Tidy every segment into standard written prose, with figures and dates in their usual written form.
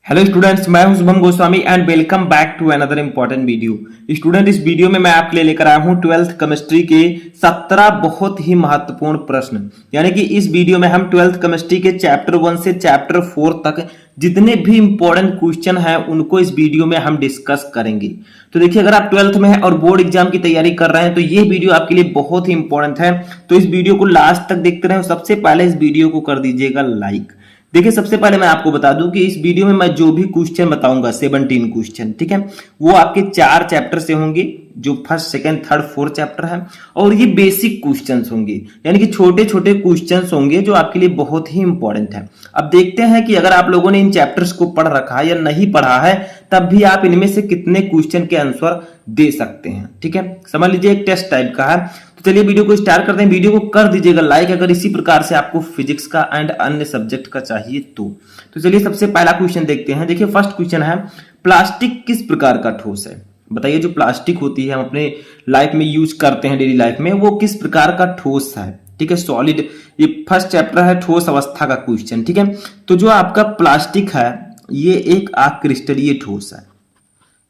Hello students, मैं हूं Shubham Goswami and welcome back to another important video. Student, इस video में मैं आपके लिए लेकर आया हूं 12th केमिस्ट्री के 17 बहुत ही महत्वपूर्ण प्रश्न। यानी कि इस वीडियो में हम 12th केमिस्ट्री के चैप्टर 1 से चैप्टर 4 तक जितने भी इंपॉर्टेंट क्वेश्चन हैं उनको इस वीडियो में हम डिस्कस करेंगे। तो देखिए, अगर आप 12th में हैं और बोर्ड एग्जाम की तैयारी कर रहे हैं तो ये वीडियो आपके लिए बहुत ही इंपॉर्टेंट है। तो इस वीडियो को लास्ट तक देखते रहें। सबसे पहले इस वीडियो को कर दीजिएगा लाइक। देखिए, सबसे पहले मैं आपको बता दूं कि इस वीडियो में मैं जो भी क्वेश्चन बताऊंगा 17 क्वेश्चन, ठीक है, वो आपके 4 चैप्टर से होंगे, जो first second third fourth chapter है। और ये बेसिक क्वेश्चंस होंगे, यानी कि छोटे छोटे क्वेश्चंस होंगे जो आपके लिए बहुत ही इंपॉर्टेंट है। अब देखते हैं कि अगर आप लोगों ने इन चैप्टर्स को पढ़ रखा है या नहीं पढ़ा है, तब भी आप इनमें से कितने क्वेश्चन के आंसर दे सकते हैं। ठीक है, समझ लीजिए एक टेस्ट टाइप का है। तो चलिए वीडियो को स्टार्ट करते हैं। वीडियो को कर दीजिएगा लाइक अगर इसी प्रकार से आपको फिजिक्स का एंड अन्य सब्जेक्ट का चाहिए तो चलिए सबसे पहला क्वेश्चन देखते हैं। देखिए, फर्स्ट क्वेश्चन है, प्लास्टिक किस प्रकार का ठोस है? बताइए, जो प्लास्टिक होती है हम अपने लाइफ में यूज करते हैं डेली लाइफ में, वो किस प्रकार का ठोस है? ठीक है, सॉलिड। ये फर्स्ट चैप्टर है ठोस अवस्था का क्वेश्चन। ठीक है, तो जो आपका प्लास्टिक है ये एक अक्रिस्टलीय ठोस है।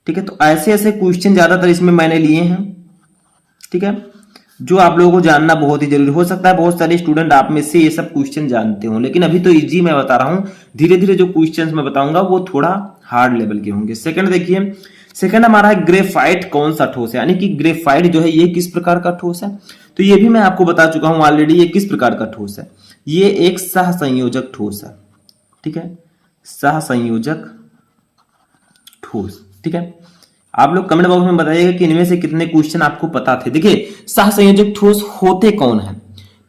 ठीक है, तो ऐसे ऐसे क्वेश्चन ज्यादातर इसमें मैंने लिए हैं। ठीक है, जो आप लोगों को जानना बहुत ही जरूरी हो सकता है। बहुत सारे स्टूडेंट आप में से ये सब क्वेश्चन जानते हो, लेकिन अभी तो इजी मैं बता रहा हूं। धीरे धीरे जो क्वेश्चंस मैं बताऊंगा वो थोड़ा हार्ड लेवल के होंगे। सेकंड देखिए, सेकंड हमारा है ग्रेफाइट कौन सा ठोस है? यानी कि ग्रेफाइट जो है ये किस प्रकार का ठोस है? तो ये भी मैं आपको बता चुका हूं ऑलरेडी, ये किस प्रकार का ठोस है। ये एक सहसंयोजक ठोस है। ठीक है, सहसंयोजक ठोस। ठीक है, आप लोग कमेंट बॉक्स में बताइएगा कि इनमें से कितने क्वेश्चन आपको पता थे। देखिए, सहसंयोजक ठोस होते कौन है?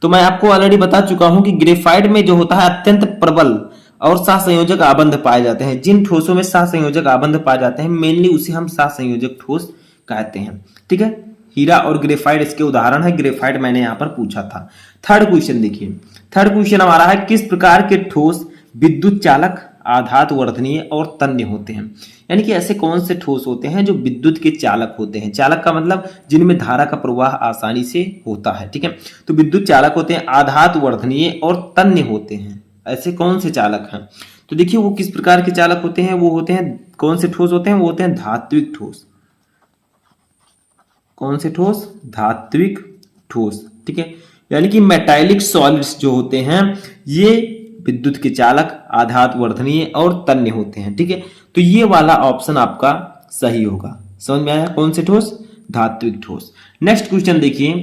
तो मैं आपको ऑलरेडी बता चुका हूं कि ग्रेफाइट में जो होता है अत्यंत प्रबल और सहसंयोजक आबंध पाए जाते हैं। जिन ठोसों में सहसंयोजक आबंध पाए जाते हैं मेनली उसे हम सहसंयोजक ठोस कहते हैं। ठीक है, हीरा और ग्रेफाइट इसके उदाहरण है। ग्रेफाइट मैंने यहां पर पूछा था। थर्ड क्वेश्चन देखिए, थर्ड क्वेश्चन हमारा है, किस प्रकार के ठोस विद्युत चालक, आधात वर्धनीय और तन्य होते हैं? यानी कि ऐसे कौन से ठोस होते हैं जो विद्युत के चालक होते हैं? चालक का मतलब जिनमें धारा का प्रवाह आसानी से होता है। ठीक है, तो विद्युत चालक होते हैं, आधात वर्धनीय और तन्य होते हैं। ऐसे कौन से चालक हैं? तो देखिए, वो किस प्रकार के चालक होते हैं? वो होते हैं, कौन से ठोस होते हैं? वो होते हैं धात्विक ठोस। कौन से ठोस? धात्विक ठोस। ठीक है, यानी कि मेटालिक सॉलिड्स जो होते हैं ये विद्युत के चालक, आधात वर्धनीय और तन्य होते हैं। ठीक है, तो ये वाला ऑप्शन आपका सही होगा। समझ में आया? कौन से ठोस? धात्विक ठोस। नेक्स्ट क्वेश्चन देखिए,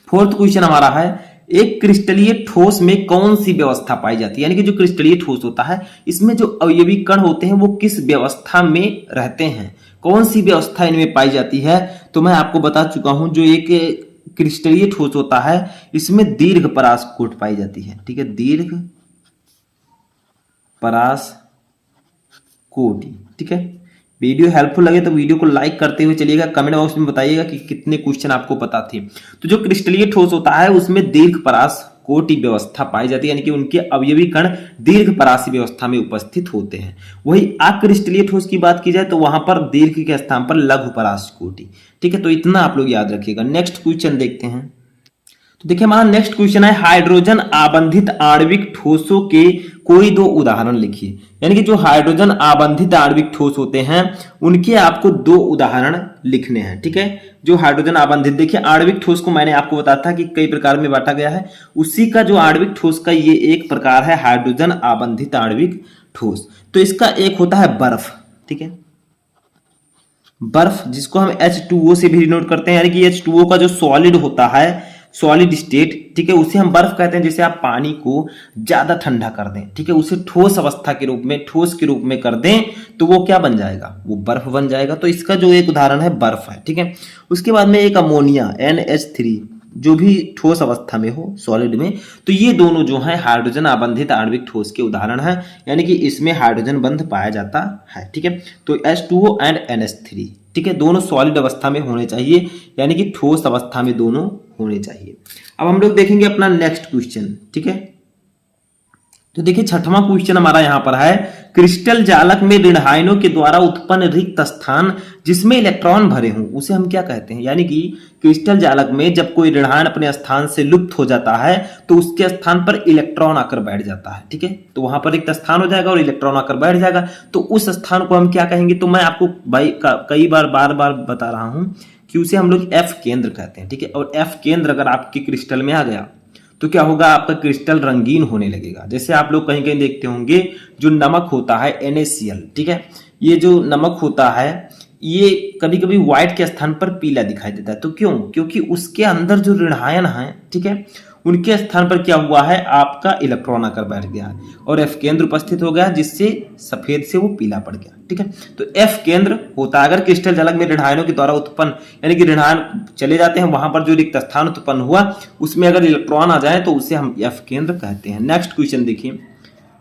फोर्थ क्वेश्चन हमारा है, एक क्रिस्टलीय ठोस में कौन सी व्यवस्था पाई जाती है? यानी कि जो क्रिस्टलीय ठोस होता है इसमें जो अवयवी कण होते हैं वो किस व्यवस्था में रहते हैं? कौन सी व्यवस्था इनमें पाई जाती है? तो मैं आपको बता चुका हूं, जो एक क्रिस्टलीय ठोस होता है इसमें दीर्घ परासकोट पाई जाती है। ठीक है, दीर्घ परासकोटि। ठीक है, वीडियो हेल्पफुल लगे तो वीडियो को लाइक करते हुए चलिएगा। कमेंट बॉक्स में बताइएगा कि कितने क्वेश्चन आपको पता थे। तो जो क्रिस्टलीय ठोस होता है उसमें दीर्घ परासकोटि व्यवस्था पाई जाती है, यानी कि उनके अवयवी कण दीर्घ परासी व्यवस्था में उपस्थित होते हैं। वही अक्रिस्टलीय ठोस की बात की जाए तो वहां पर दीर्घ के स्थान पर लघु परासकोटि। ठीक है, तो इतना आप लोग याद रखिएगा। नेक्स्ट क्वेश्चन देखते हैं। तो देखिए, हमारा नेक्स्ट क्वेश्चन है, हाइड्रोजन आबंधित आणविक ठोसों के कोई 2 उदाहरण लिखिए। यानी कि जो हाइड्रोजन आबंधित आणविक ठोस होते हैं उनके आपको 2 उदाहरण लिखने हैं। ठीक है, जो हाइड्रोजन आबंधित, देखिए आणविक ठोस को मैंने आपको बताया था कि कई प्रकार में बांटा गया है। उसी का जो आणविक ठोस का ये एक प्रकार है हाइड्रोजन आबंधित आणविक ठोस। तो इसका एक होता है बर्फ। ठीक है, बर्फ जिसको हम H2O से भी डिनोट करते हैं, यानी कि H2O का जो सॉलिड होता है, सॉलिड स्टेट, ठीक है, उसे हम बर्फ कहते हैं। जैसे आप पानी को ज्यादा ठंडा कर दें, ठीक है, उसे ठोस अवस्था के रूप में, ठोस के रूप में कर दें तो वो क्या बन जाएगा? वो बर्फ बन जाएगा। तो इसका जो एक उदाहरण है बर्फ है। ठीक है, उसके बाद में एक अमोनिया NH3 जो भी ठोस अवस्था में हो, सॉलिड में, तो ये दोनों जो है हाइड्रोजन आबंधित आणविक ठोस के उदाहरण है, यानी कि इसमें हाइड्रोजन बंध पाया जाता है। ठीक है, तो H2O एंड NH3, ठीक है, दोनों सॉलिड अवस्था में होने चाहिए, यानी कि ठोस अवस्था में दोनों होने चाहिए। अब हम लोग देखेंगे अपना नेक्स्ट क्वेश्चन। ठीक है, तो देखिए छठवां क्वेश्चन हमारा यहां पर है, क्रिस्टल जालक में ऋण आयनों के द्वारा उत्पन्न रिक्त स्थान जिसमें इलेक्ट्रॉन भरे हों उसे हम क्या कहते हैं। यानी कि क्रिस्टल जालक में जब कोई ऋण आयन अपने स्थान से लुप्त हो जाता है तो उसके स्थान पर इलेक्ट्रॉन आकर बैठ जाता है, ठीक है। तो वहां पर रिक्त स्थान हो जाएगा और इलेक्ट्रॉन आकर बैठ जाएगा, तो उस स्थान को हम क्या कहेंगे। तो मैं आपको भाई कई बार बार बार बता रहा हूं कि उसे हम लोग एफ केंद्र कहते हैं, ठीक है। और एफ केंद्र अगर आपके क्रिस्टल में आ गया तो क्या होगा, आपका क्रिस्टल रंगीन होने लगेगा। जैसे आप लोग कहीं कहीं देखते होंगे जो नमक होता है NaCl, ठीक है, ये जो नमक होता है ये कभी कभी व्हाइट के स्थान पर पीला दिखाई देता है। तो क्यों, क्योंकि उसके अंदर जो ऋण आयन है, ठीक है, उनके स्थान पर क्या हुआ है, आपका इलेक्ट्रॉन आकर बैठ गया है और एफ केंद्र उपस्थित हो गया जिससे सफेद से वो पीला पड़ गया, ठीक है। तो एफ केंद्र होता है अगर क्रिस्टल जालक में ऋण आयनों के द्वारा उत्पन्न, यानी कि ऋण आयन चले जाते हैं, वहां पर जो रिक्त स्थान उत्पन्न हुआ उसमें अगर इलेक्ट्रॉन आ जाए तो उसे हम एफ केंद्र कहते हैं। नेक्स्ट क्वेश्चन देखिए,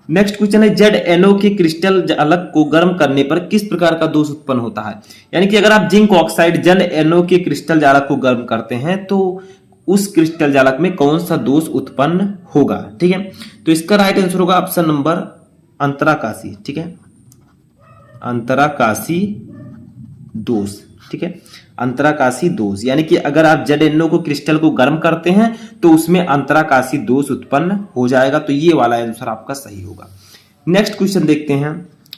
नेक्स्ट क्वेश्चन है, ZnO के क्रिस्टल जालक को गर्म करने पर किस प्रकार का दोष उत्पन्न होता है। यानी कि अगर आप जिंक ऑक्साइड ZnO के क्रिस्टल जालक को गर्म करते हैं तो उस क्रिस्टल जालक में कौन सा दोष उत्पन्न होगा, ठीक है। तो इसका राइट आंसर होगा ऑप्शन नंबर अंतराकाशी, ठीक है, अंतराकाशी दोष, ठीक है, अंतराकाशी दोष। यानी कि अगर आप ZnO को क्रिस्टल को गर्म करते हैं तो उसमें अंतराकाशी दोष उत्पन्न हो जाएगा, तो ये वाला आंसर आपका सही होगा। नेक्स्ट क्वेश्चन देखते हैं,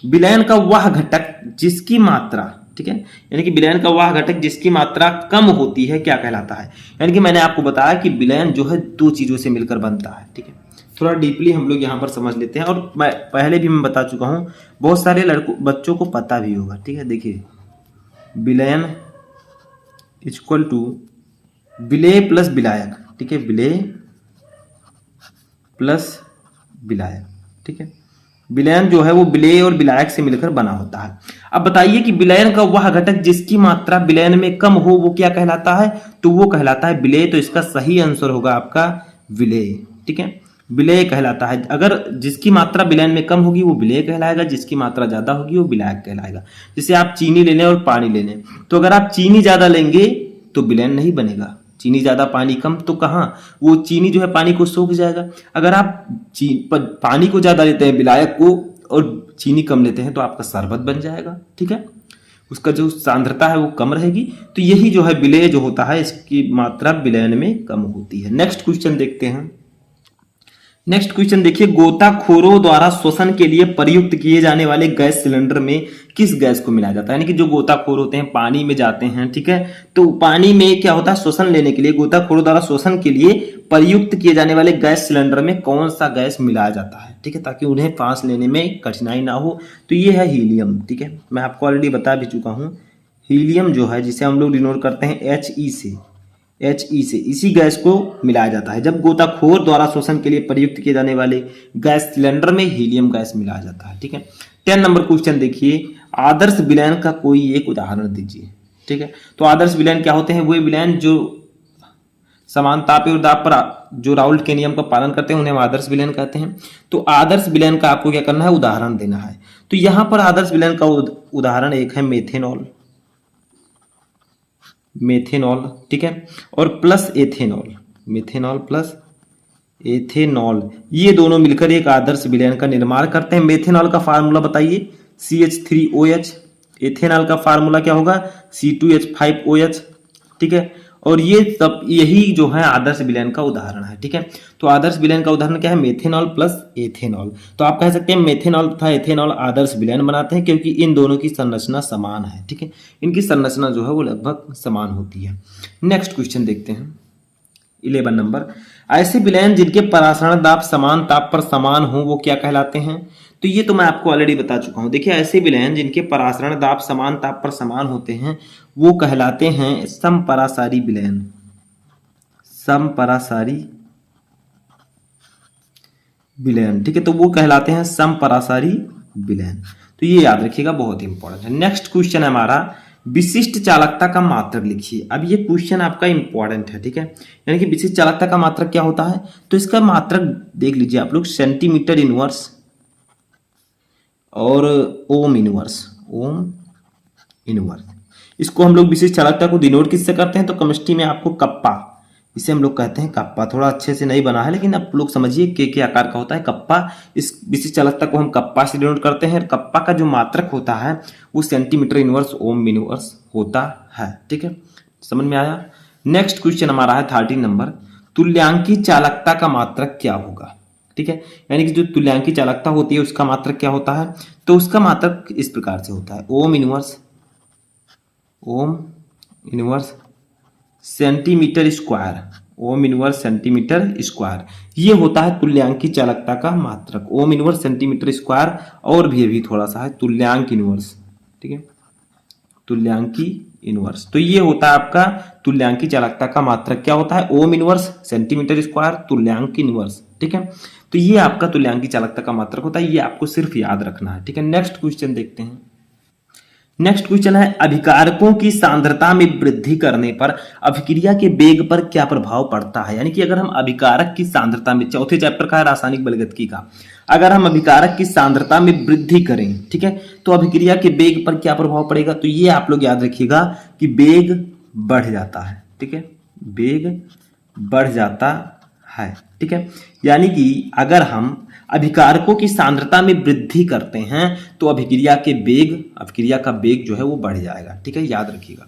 विलयन का वह घटक जिसकी मात्रा, ठीक है, यानी कि विलयन का वह घटक जिसकी मात्रा कम होती है क्या कहलाता है। यानी कि मैंने आपको बताया कि विलयन जो है दो चीजों से मिलकर बनता है, ठीक है। थोड़ा डीपली हम लोग यहाँ पर समझ लेते हैं, और मैं पहले भी मैं बता चुका हूँ, बहुत सारे बच्चों को पता भी होगा, ठीक है। देखिए विलयन इक्वल टू विलेय प्लस विलायक, ठीक है, विलेय प्लस विलायक, ठीक है। विलयन जो है वो विलेय और विलायक से मिलकर बना होता है। अब बताइए कि विलयन का वह घटक जिसकी मात्रा विलयन में कम हो वो क्या कहलाता है, तो वो कहलाता है विलेय। तो इसका सही आंसर होगा आपका विलेय, ठीक है, विलेय कहलाता है। अगर जिसकी मात्रा विलयन में कम होगी वो विलेय कहलाएगा, जिसकी मात्रा ज्यादा होगी वो विलायक कहलाएगा। जैसे आप चीनी ले लें और पानी ले लें, तो अगर आप चीनी ज्यादा लेंगे तो विलयन नहीं बनेगा, चीनी ज्यादा पानी कम, तो कहाँ वो चीनी जो है पानी को सोख जाएगा। अगर आप पानी को ज्यादा लेते हैं विलायक को और चीनी कम लेते हैं तो आपका शरबत बन जाएगा, ठीक है, उसका जो सांद्रता है वो कम रहेगी। तो यही जो है विलेय जो होता है इसकी मात्रा विलयन में कम होती है। नेक्स्ट क्वेश्चन देखते हैं, नेक्स्ट क्वेश्चन देखिए, गोताखोरों द्वारा शोषण के लिए प्रयुक्त किए जाने वाले गैस सिलेंडर में किस गैस को मिलाया जाता है। यानी कि जो गोताखोर होते हैं पानी में जाते हैं, ठीक है, तो पानी में क्या होता है, शोषण लेने के लिए गोताखोरों द्वारा शोषण के लिए प्रयुक्त किए जाने वाले गैस सिलेंडर में कौन सा गैस मिलाया जाता है, ठीक है, ताकि उन्हें सांस लेने में कठिनाई ना हो। तो ये है हीलियम, ठीक है, मैं आपको ऑलरेडी बता भी चुका हूँ। हीलियम जो है जिसे हम लोग डिनोट करते हैं HE से, इसी गैस को मिलाया जाता है जब गोताखोर द्वारा शोषण के लिए प्रयुक्त किए जाने वाले गैस सिलेंडर में हीलियम गैस मिलाया जाता है, ठीक है। 10 नंबर क्वेश्चन देखिए, आदर्श विलयन का कोई एक उदाहरण दीजिए, ठीक है। तो आदर्श विलयन क्या होते हैं, वो विलयन जो समान ताप और दाब पर जो राउल्ट के नियम का पालन करते हैं उन्हें हम आदर्श विलयन कहते हैं। तो आदर्श विलयन का आपको क्या करना है, उदाहरण देना है। तो यहां पर आदर्श विलयन का उदाहरण एक है मेथेनॉल, ठीक है, और plus ethanol, methanol plus ethanol, ये दोनों मिलकर एक आदर्श विलयन का निर्माण करते हैं। मेथेनॉल का फार्मूला बताइए CH3OH, एथेनॉल का फार्मूला क्या होगा C2H5OH, ठीक है। और ये सब यही जो है आदर्श विलयन का उदाहरण है, ठीक है। तो आदर्श विलयन का उदाहरण क्या है, मेथेनॉल प्लस एथेनॉल। तो आप कह सकते हैं मेथेनॉल तथा एथेनॉल आदर्श विलयन बनाते हैं क्योंकि इन दोनों की संरचना समान है, ठीक है, इनकी संरचना जो है वो लगभग समान होती है। नेक्स्ट क्वेश्चन देखते हैं 11 नंबर, ऐसे विलयन जिनके परासरण दाब समान ताप पर समान हो वो क्या कहलाते हैं। तो ये तो मैं आपको ऑलरेडी बता चुका हूं। देखिए ऐसे विलयन जिनके परासरण दाब समान ताप पर समान होते हैं वो कहलाते हैं समपरासारी विलयन, समपरासारी विलयन, ठीक है, तो वो कहलाते हैं समपरासारी विलयन। तो ये याद रखिएगा, बहुत इंपॉर्टेंट है। नेक्स्ट क्वेश्चन है हमारा, विशिष्ट चालकता का मात्रक लिखिए। अब ये क्वेश्चन आपका इंपॉर्टेंट है, ठीक है, यानी कि विशिष्ट चालकता का मात्रक क्या होता है। तो इसका मात्रक देख लीजिए आप लोग, सेंटीमीटर इनवर्स और ओम इनवर्स, इसको हम लोग विशिष्ट चालकता को डिनोट किससे करते हैं, तो केमिस्ट्री में आपको कप्पा इसे हम लोग कहते हैं कप्पा। थोड़ा अच्छे से नहीं बना है लेकिन आप लोग समझिए के आकार का होता है कप्पा। इस विशिष्ट चालकता को हम कप्पा से डिनोट करते हैं। कप्पा का जो मात्रक होता है वो सेंटीमीटर इनवर्स ओम इनवर्स होता है। ठीक है, समझ में आया। नेक्स्ट क्वेश्चन हमारा है 13 नंबर, तुल्यांकी चालकता का मात्रक क्या होगा। ठीक है, यानी कि जो तुल्यांकी चालकता होती है उसका मात्रक क्या होता है, तो उसका मात्रक इस प्रकार से होता है ohm inverse centimetre square, ohm inverse centimetre square, ये होता है तुल्यांकी चालकता का मात्रक। ओम इनवर्स सेंटीमीटर स्क्वायर और भी अभी थोड़ा सा है तुल्यांक इनवर्स। ठीक है, तुल्यांकी इनवर्स, तो ये होता है आपका तुल्यांकी चालकता का मात्रक क्या होता है, ओम इनवर्स सेंटीमीटर स्क्वायर तुल्यांक इनवर्स। ठीक है, तो ये आपका तुल्यांकी चालकता का मात्रक होता है, ये आपको सिर्फ याद रखना है। ठीक है, नेक्स्ट क्वेश्चन देखते हैं। नेक्स्ट क्वेश्चन है, अभिकारकों की सांद्रता में वृद्धि करने पर अभिक्रिया के वेग पर क्या प्रभाव पड़ता है। यानी कि अगर हम अभिकारक की सांद्रता में, चौथे चैप्टर का है रासायनिक बलगतिकी का, अगर हम अभिकारक की सांद्रता में वृद्धि करें, ठीक है, तो अभिक्रिया के वेग पर क्या प्रभाव पड़ेगा, तो ये आप लोग याद रखिएगा कि वेग बढ़ जाता है। ठीक है, वेग बढ़ जाता है। ठीक है, यानी कि अगर हम अभिकारकों की सांद्रता में वृद्धि करते हैं तो अभिक्रिया का वेग जो है वो बढ़ जाएगा। ठीक है, याद रखिएगा।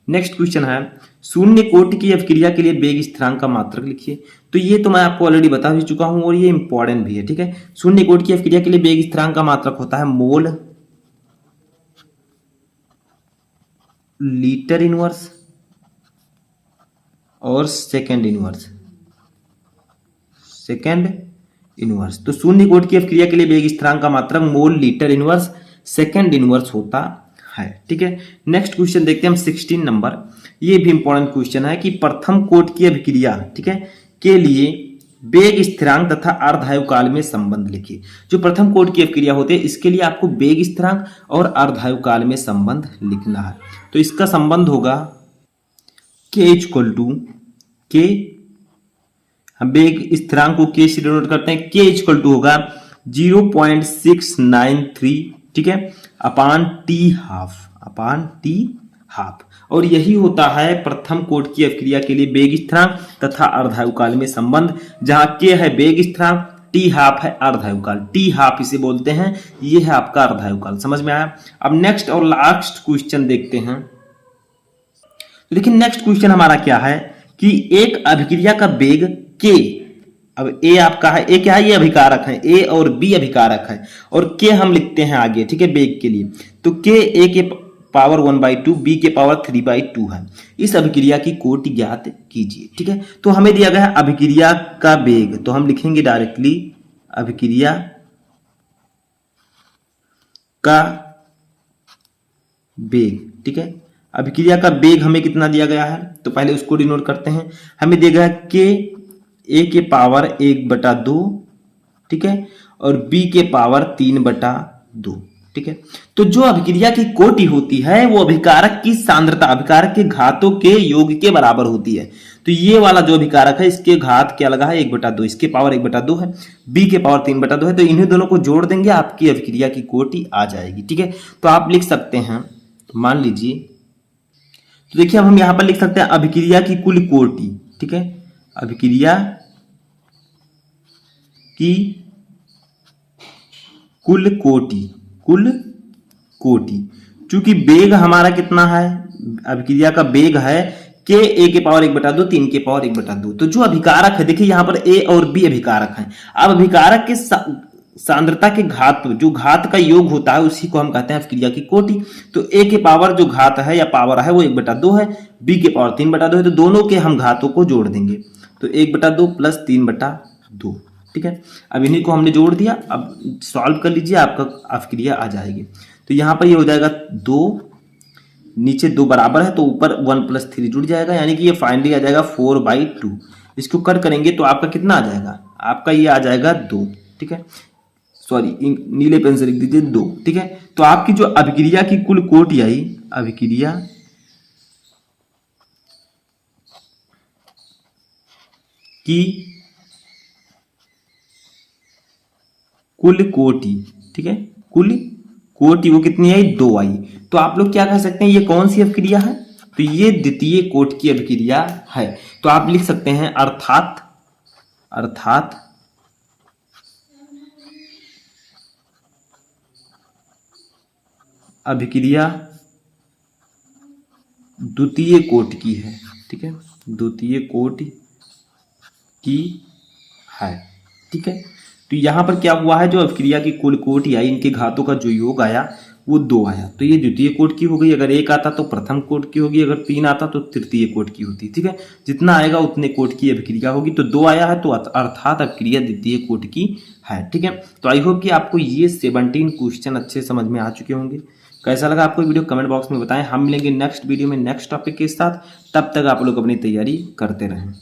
नेक्स्ट क्वेश्चन है, शून्य कोटि की अभिक्रिया के लिए वेग स्थिरांक का मात्रक लिखिए। तो ये तो मैं आपको ऑलरेडी बता भी चुका हूं और ये इंपॉर्टेंट भी है। ठीक है, शून्य कोटि की अभिक्रिया के लिए वेग स्थिरांक का मात्रक होता है मोल लीटर इनवर्स और सेकेंड इनवर्स। तो शून्य कोटि की अभिक्रिया के लिए वेग स्थिरांक का मात्रक mole litre inverse second inverse होता है। ठीक है, नेक्स्ट क्वेश्चन देखते हैं हम 16 नंबर। ये भी इंपॉर्टेंट क्वेश्चन है कि प्रथम कोटि की अभिक्रिया, ठीक है, के लिए वेग स्थिरांक तथा अर्धायु काल में संबंध लिखिए। जो प्रथम कोटि की अभिक्रिया होती है इसके लिए आपको वेग स्थिरांक और अर्धायु काल में संबंध लिखना है। तो इसका संबंध होगा के इक्वल टू के, हम वेग स्थिरांक को के से डिनोट करते हैं, के इक्वल टू होगा 0.693, ठीक है, अपान टी हाफ। और यही होता है प्रथम कोटि की अभिक्रिया के लिए वेग स्थिरांक तथा अर्धायु काल में संबंध, जहां के है वेग स्थिरांक, टी हाफ है अर्धायु काल, टी हाफ इसे बोलते हैं, ये है आपका अर्धायु काल। समझ में आया। अब नेक्स्ट और लास्ट क्वेश्चन देखते हैं। तो देखिए नेक्स्ट क्वेश्चन हमारा क्या है कि एक अभिक्रिया का वेग के, अब ए आपका है, ए क्या है, ये अभिकारक है, ए और बी अभिकारक है और के हम लिखते हैं आगे, ठीक है, वेग के लिए। तो के ए के पावर 1/2 बी के पावर 3/2 है। इस अभिक्रिया की कोटि ज्ञात कीजिए। ठीक है, तो हमें दिया गया है अभिक्रिया का वेग, तो हम लिखेंगे डायरेक्टली अभिक्रिया का वेग। ठीक है, अभिक्रिया का वेग हमें कितना दिया गया है, तो पहले उसको डिनोट करते हैं। हमें दिया गया है के ए के पावर 1/2, ठीक है, और बी के पावर 3/2। ठीक है, तो जो अभिक्रिया की कोटि होती है वो अभिकारक की सांद्रता, अभिकारक के घातों के योग के बराबर होती है। तो ये वाला जो अभिकारक है इसके घात क्या लगा है 1/2, इसके पावर 1/2 है, बी के पावर 3/2 है। तो इन्हीं दोनों को जोड़ देंगे, आपकी अभिक्रिया की कोटि आ जाएगी। ठीक है, तो आप लिख सकते हैं, मान लीजिए, तो देखिए अब हम यहां पर लिख सकते हैं अभिक्रिया की कुल कोटि। ठीक है, अभिक्रिया की कुल कोटि, चूंकि वेग हमारा कितना है, अभिक्रिया का वेग है के ए के पावर 1/2 3 के पावर 1/2। तो जो अभिकारक है, देखिए यहां पर ए और बी अभिकारक हैं। अब अभिकारक के सांद्रता के घात, जो घात का योग होता है उसी को हम कहते हैं अभिक्रिया की कोटि। तो ए के पावर जो घात है या पावर है वो 1/2 है, बी के पावर 3/2 है, तो दोनों के हम घातों को जोड़ देंगे। तो 1/2 प्लस 3/2। ठीक है, अब इन्हीं को हमने जोड़ दिया। अब सॉल्व कर लीजिए, आपका अभिक्रिया आ जाएगी। तो यहां पर ये हो जाएगा 2, नीचे 2 बराबर है तो ऊपर 1 + 3 जुड़ जाएगा, यानी कि ये फाइनली आ जाएगा 4/2। इसको कट करेंगे तो आपका कितना आ जाएगा, आपका ये आ जाएगा 2। ठीक है, सॉरी नीले पेन से लिख दीजिए 2। ठीक है, तो आपकी जो अभिक्रिया की कुल कोटि आई, अभिक्रिया की कुल कोटि, ठीक है, कुल कोटि वो कितनी आई, 2 आई। तो आप लोग क्या कह सकते हैं, ये कौन सी अभिक्रिया है, तो ये द्वितीय कोटि की अभिक्रिया है। तो आप लिख सकते हैं अर्थात अभिक्रिया द्वितीय कोटि की है। ठीक है, द्वितीय कोटि की है। ठीक है, तो यहां पर क्या हुआ है, जो अभिक्रिया की कुल कोटि आई, इनके घातों का जो योग आया वो 2 आया, तो ये द्वितीय कोटि की हो गई। अगर 1 आता तो प्रथम कोटि की होगी, अगर 3 आता तो तृतीय कोटि की होती। ठीक है, जितना आएगा उतने कोटि की अभिक्रिया होगी। तो 2 आया है तो अर्थात अभिक्रिया द्वितीय कोटि की है। ठीक है, तो आई होप कि आपको ये 17 क्वेश्चन अच्छे समझ में आ चुके होंगे। कैसा लगा आपको वीडियो कमेंट बॉक्स में बताएं। हम मिलेंगे नेक्स्ट वीडियो में नेक्स्ट टॉपिक के साथ। तब तक आप लोग अपनी तैयारी करते रहें।